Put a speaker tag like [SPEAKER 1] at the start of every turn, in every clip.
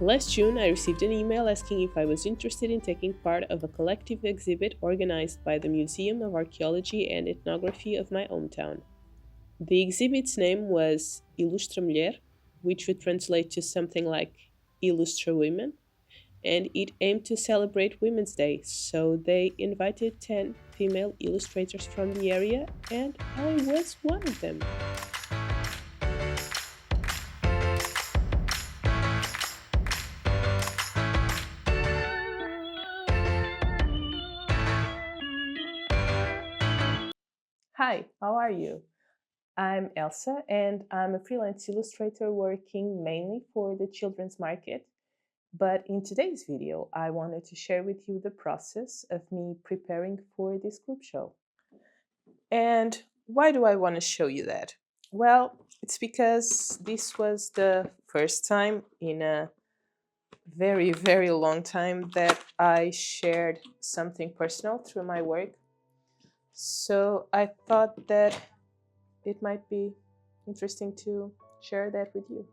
[SPEAKER 1] Last June, I received an email asking if I was interested in taking part of a collective exhibit organized by the Museum of Archaeology and Ethnography of my hometown. The exhibit's name was Ilustra Mulher, which would translate to something like Illustra Women, and it aimed to celebrate Women's Day, so they invited 10 female illustrators from the area, and I was one of them. Hi, how are you? I'm Elsa, and I'm a freelance illustrator working mainly for the children's market. But in today's video, I wanted to share with you the process of me preparing for this group show. And why do I want to show you that? Well, it's because this was the first time in a very, very long time that I shared something personal through my work. So I thought that it might be interesting to share that with you.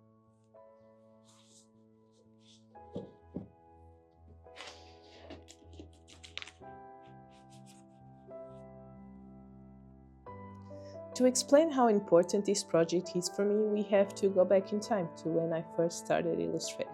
[SPEAKER 1] To explain how important this project is for me, we have to go back in time to when I first started illustrating.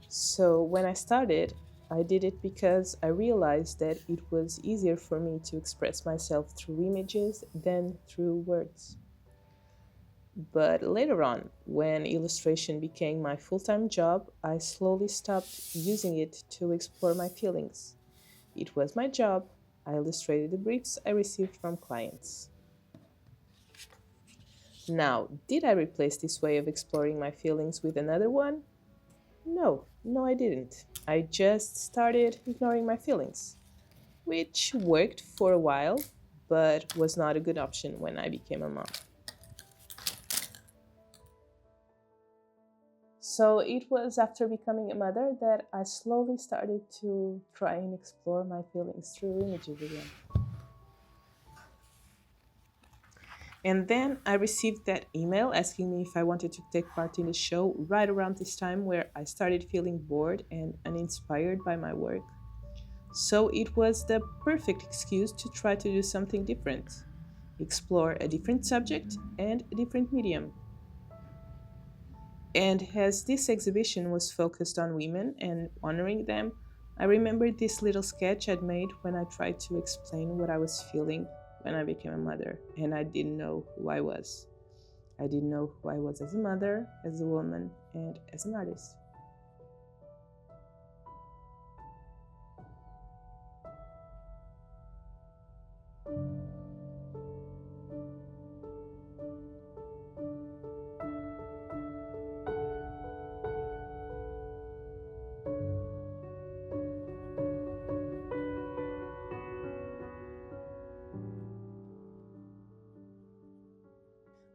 [SPEAKER 1] So when I started, I did it because I realized that it was easier for me to express myself through images than through words. But later on, when illustration became my full-time job, I slowly stopped using it to explore my feelings. It was my job. I illustrated the briefs I received from clients. Now, did I replace this way of exploring my feelings with another one? No, I didn't. I just started ignoring my feelings, which worked for a while, but was not a good option when I became a mom. So it was after becoming a mother that I slowly started to try and explore my feelings through images again. And then I received that email asking me if I wanted to take part in the show right around this time where I started feeling bored and uninspired by my work. So it was the perfect excuse to try to do something different, explore a different subject and a different medium. And as this exhibition was focused on women and honoring them, I remembered this little sketch I'd made when I tried to explain what I was feeling when I became a mother, and I didn't know who I was. I didn't know who I was as a mother, as a woman, and as an artist.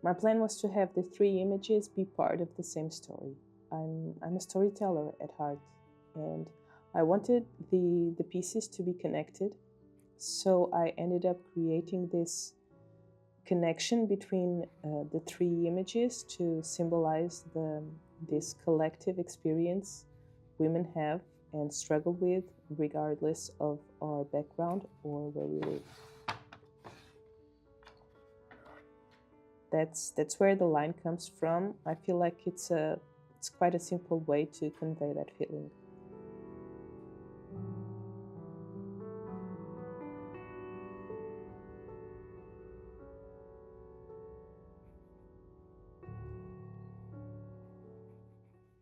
[SPEAKER 1] My plan was to have the three images be part of the same story. I'm a storyteller at heart, and I wanted the pieces to be connected. So I ended up creating this connection between the three images to symbolize this collective experience women have and struggle with, regardless of our background or where we live. That's where the line comes from. I feel like it's quite a simple way to convey that feeling.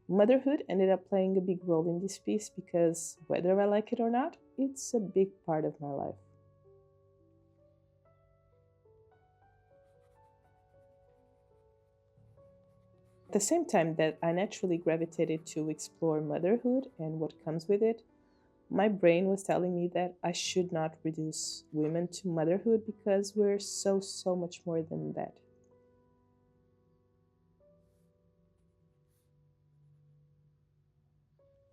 [SPEAKER 1] Motherhood ended up playing a big role in this piece because whether I like it or not, it's a big part of my life. At the same time that I naturally gravitated to explore motherhood and what comes with it, my brain was telling me that I should not reduce women to motherhood because we're so much more than that.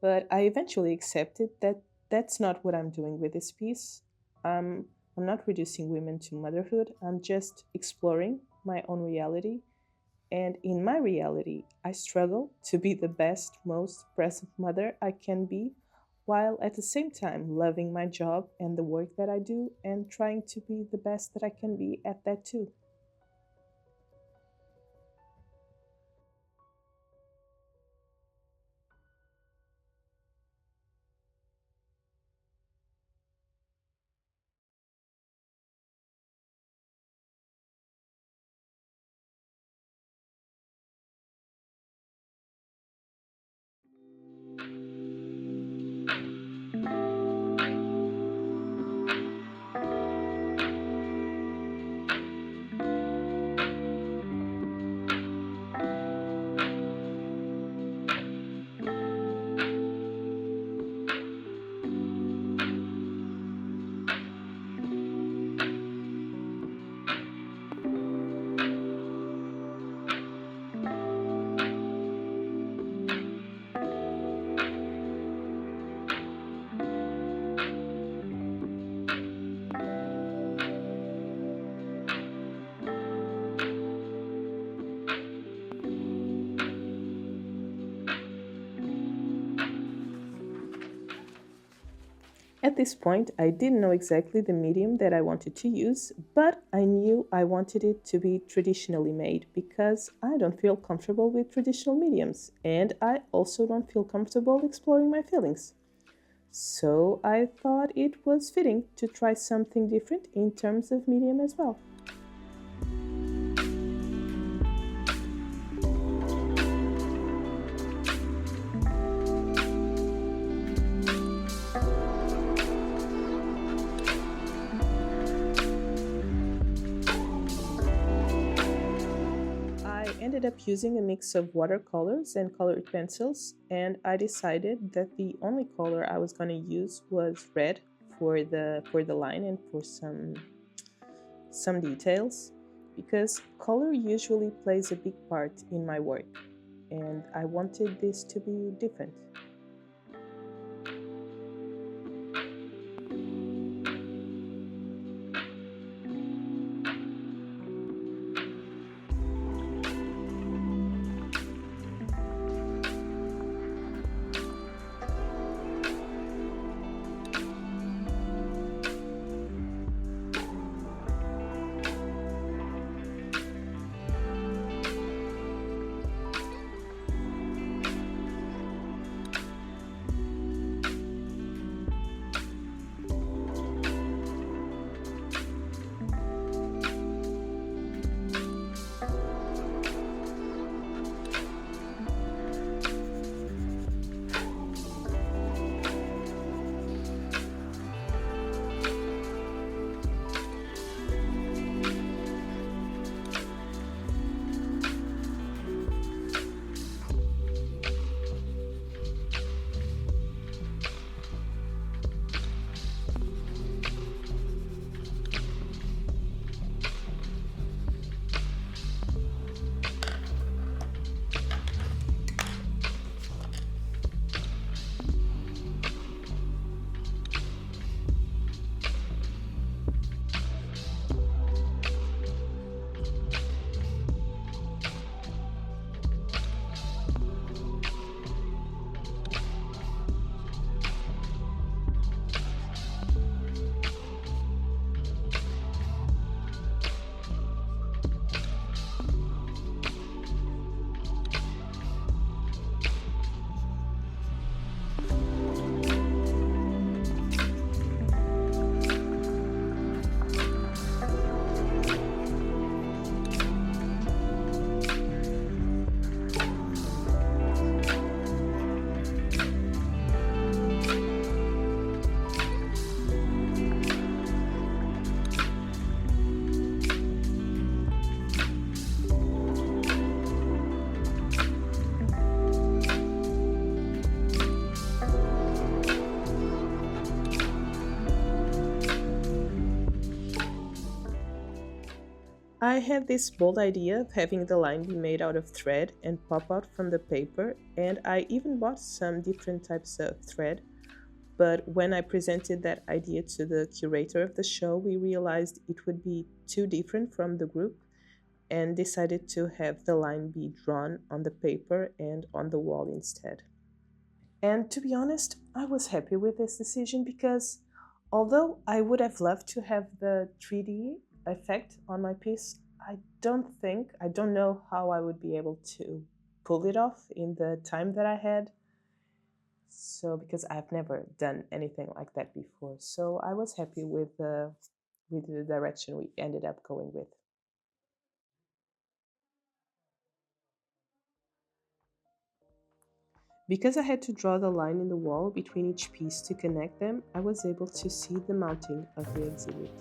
[SPEAKER 1] But I eventually accepted that that's not what I'm doing with this piece. I'm, I'm not reducing women to motherhood, I'm just exploring my own reality. And in my reality, I struggle to be the best, most present mother I can be, while at the same time loving my job and the work that I do and trying to be the best that I can be at that too. At this point, I didn't know exactly the medium that I wanted to use, but I knew I wanted it to be traditionally made because I don't feel comfortable with traditional mediums, and I also don't feel comfortable exploring my feelings. So I thought it was fitting to try something different in terms of medium as well. I ended up using a mix of watercolors and colored pencils, and I decided that the only color I was going to use was red for the line and for some details because color usually plays a big part in my work, and I wanted this to be different. I had this bold idea of having the line be made out of thread and pop out from the paper, and I even bought some different types of thread. But when I presented that idea to the curator of the show, we realized it would be too different from the group and decided to have the line be drawn on the paper and on the wall instead. And to be honest, I was happy with this decision because although I would have loved to have the 3D effect on my piece, I don't know how I would be able to pull it off in the time that I had. So, because I've never done anything like that before. So, I was happy with the direction we ended up going with. Because I had to draw the line in the wall between each piece to connect them, I was able to see the mounting of the exhibit.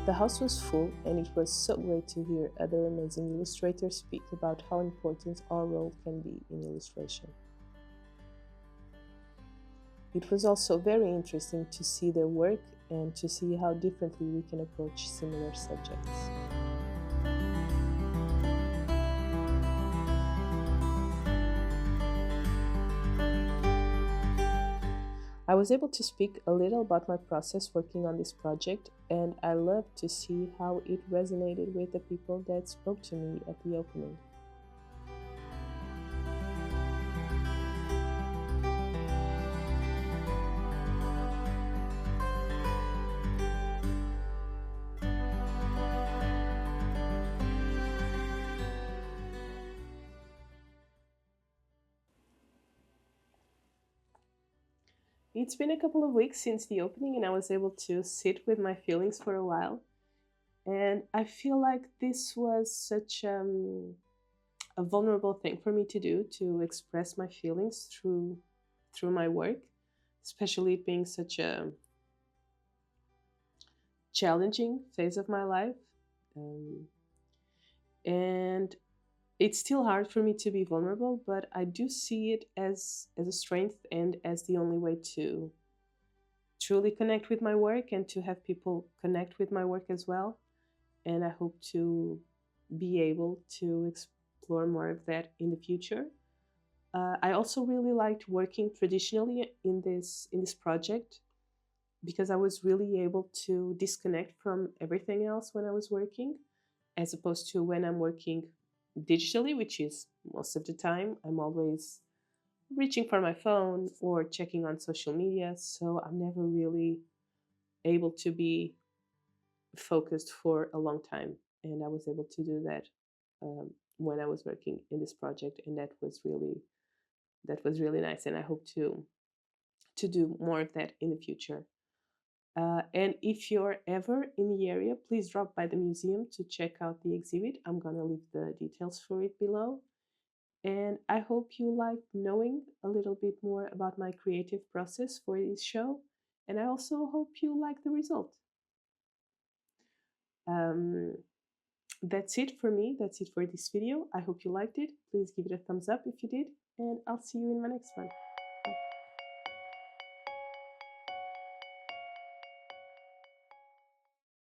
[SPEAKER 1] The house was full, and it was so great to hear other amazing illustrators speak about how important our role can be in illustration. It was also very interesting to see their work and to see how differently we can approach similar subjects. I was able to speak a little about my process working on this project, and I loved to see how it resonated with the people that spoke to me at the opening. It's been a couple of weeks since the opening, and I was able to sit with my feelings for a while. And I feel like this was such a vulnerable thing for me to do, to express my feelings through my work, especially it being such a challenging phase of my life. Um, and it's still hard for me to be vulnerable, but I do see it as a strength and as the only way to truly connect with my work and to have people connect with my work as well. And I hope to be able to explore more of that in the future. I also really liked working traditionally in this project because I was really able to disconnect from everything else when I was working, as opposed to when I'm working digitally, which is most of the time. I'm always reaching for my phone or checking on social media, so I'm never really able to be focused for a long time. And I was able to do that when I was working in this project, and that was really nice. And I hope to do more of that in the future. And if you're ever in the area, please drop by the museum to check out the exhibit. I'm gonna leave the details for it below. And I hope you liked knowing a little bit more about my creative process for this show. And I also hope you like the result. Um, that's it for me. That's it for this video. I hope you liked it. Please give it a thumbs up if you did, and I'll see you in my next one.